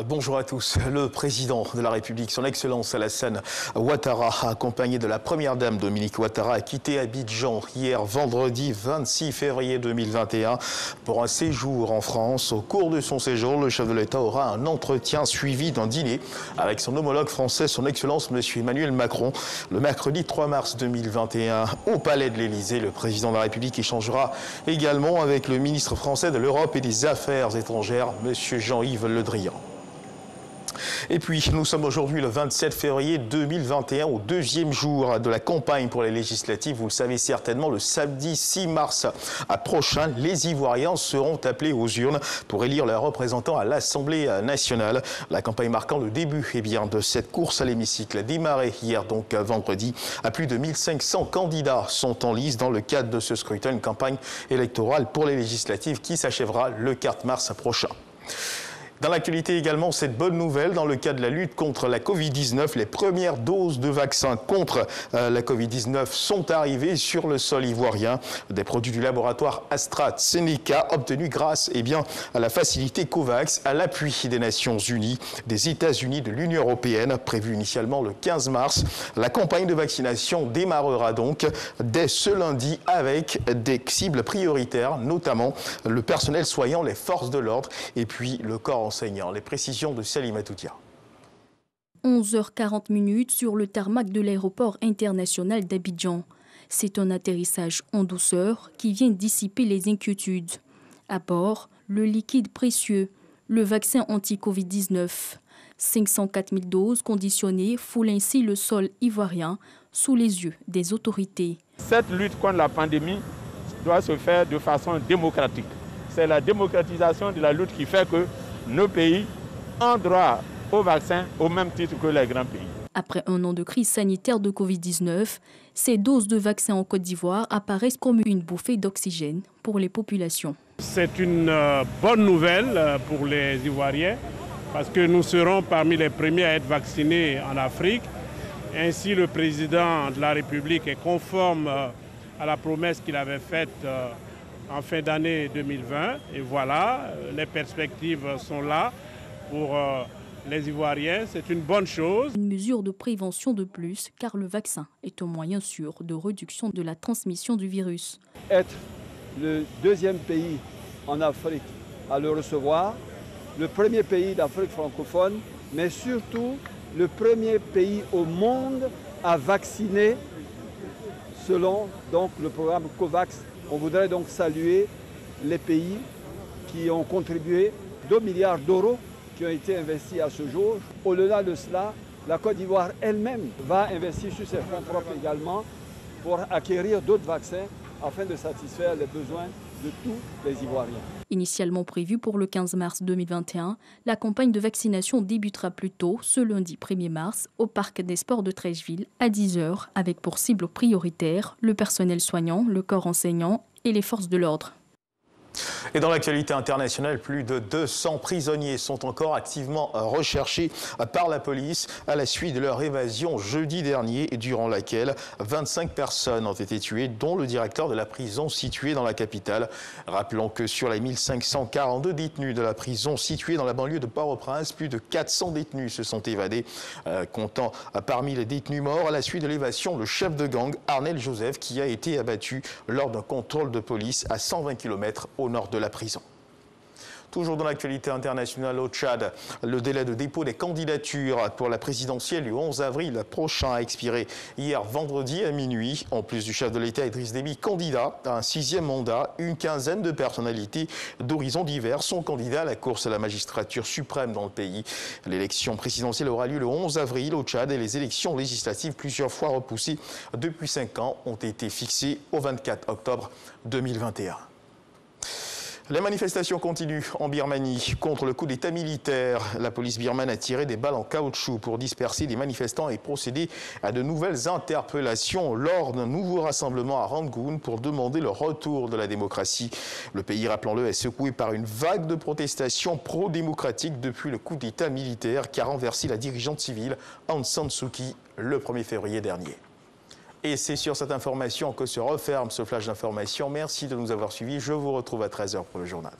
Bonjour à tous. Le président de la République, son Excellence Alassane Ouattara, accompagné de la première dame Dominique Ouattara, a quitté Abidjan hier vendredi 26 février 2021 pour un séjour en France. Au cours de son séjour, le chef de l'État aura un entretien suivi d'un dîner avec son homologue français, son Excellence M. Emmanuel Macron. Le mercredi 3 mars 2021, au Palais de l'Élysée, le président de la République échangera également avec le ministre français de l'Europe et des Affaires étrangères, M. Jean-Yves Le Drian. Et puis, nous sommes aujourd'hui le 27 février 2021, au deuxième jour de la campagne pour les législatives. Vous le savez certainement, le samedi 6 mars prochain, les Ivoiriens seront appelés aux urnes pour élire leurs représentants à l'Assemblée nationale. La campagne marquant le début de cette course à l'hémicycle a démarré hier, donc vendredi. À plus de 1500 candidats sont en lice dans le cadre de ce scrutin, une campagne électorale pour les législatives qui s'achèvera le 4 mars prochain. Dans l'actualité également, cette bonne nouvelle dans le cadre de la lutte contre la Covid-19. Les premières doses de vaccins contre la Covid-19 sont arrivées sur le sol ivoirien. Des produits du laboratoire AstraZeneca obtenus grâce à la facilité COVAX, à l'appui des Nations Unies, des États-Unis, de l'Union européenne, prévue initialement le 15 mars. La campagne de vaccination démarrera donc dès ce lundi avec des cibles prioritaires, notamment le personnel soignant, les forces de l'ordre et puis le corps enseignant. Les précisions de Salima Toutia. 11h40 sur le tarmac de l'aéroport international d'Abidjan. C'est un atterrissage en douceur qui vient dissiper les inquiétudes. À bord, le liquide précieux, le vaccin anti-Covid-19. 504 000 doses conditionnées foulent ainsi le sol ivoirien sous les yeux des autorités. Cette lutte contre la pandémie doit se faire de façon démocratique. C'est la démocratisation de la lutte qui fait que nos pays ont droit au vaccin au même titre que les grands pays. Après un an de crise sanitaire de Covid-19, ces doses de vaccins en Côte d'Ivoire apparaissent comme une bouffée d'oxygène pour les populations. C'est une bonne nouvelle pour les Ivoiriens parce que nous serons parmi les premiers à être vaccinés en Afrique. Ainsi, le président de la République est conforme à la promesse qu'il avait faite en fin d'année 2020. Et voilà, les perspectives sont là pour les Ivoiriens. C'est une bonne chose. Une mesure de prévention de plus, car le vaccin est un moyen sûr de réduction de la transmission du virus. Être le deuxième pays en Afrique à le recevoir, le premier pays d'Afrique francophone, mais surtout le premier pays au monde à vacciner selon donc, le programme COVAX. On voudrait donc saluer les pays qui ont contribué 2 milliards d'euros qui ont été investis à ce jour. Au-delà de cela, la Côte d'Ivoire elle-même va investir sur ses fonds propres également pour acquérir d'autres vaccins afin de satisfaire les besoins de tous les Ivoiriens. Initialement prévue pour le 15 mars 2021, la campagne de vaccination débutera plus tôt, ce lundi 1er mars, au Parc des Sports de Treichville à 10 h, avec pour cible prioritaire le personnel soignant, le corps enseignant et les forces de l'ordre. Et dans l'actualité internationale, plus de 200 prisonniers sont encore activement recherchés par la police à la suite de leur évasion jeudi dernier, durant laquelle 25 personnes ont été tuées, dont le directeur de la prison située dans la capitale. Rappelons que sur les 1542 détenus de la prison située dans la banlieue de Port-au-Prince, plus de 400 détenus se sont évadés, comptant parmi les détenus morts à la suite de l'évasion le chef de gang Arnel Joseph, qui a été abattu lors d'un contrôle de police à 120 km au nord de la prison. Toujours dans l'actualité internationale au Tchad, le délai de dépôt des candidatures pour la présidentielle du 11 avril prochain a expiré hier vendredi à minuit. En plus du chef de l'État Idriss Déby, candidat à un 6e mandat, une quinzaine de personnalités d'horizons divers sont candidats à la course à la magistrature suprême dans le pays. L'élection présidentielle aura lieu le 11 avril au Tchad et les élections législatives, plusieurs fois repoussées depuis 5 ans, ont été fixées au 24 octobre 2021. Les manifestations continuent en Birmanie contre le coup d'État militaire. La police birmane a tiré des balles en caoutchouc pour disperser des manifestants et procéder à de nouvelles interpellations lors d'un nouveau rassemblement à Rangoon pour demander le retour de la démocratie. Le pays, rappelons-le, est secoué par une vague de protestations pro-démocratiques depuis le coup d'État militaire qui a renversé la dirigeante civile Aung San Suu Kyi le 1er février dernier. Et c'est sur cette information que se referme ce flash d'information. Merci de nous avoir suivis. Je vous retrouve à 13 h pour le journal.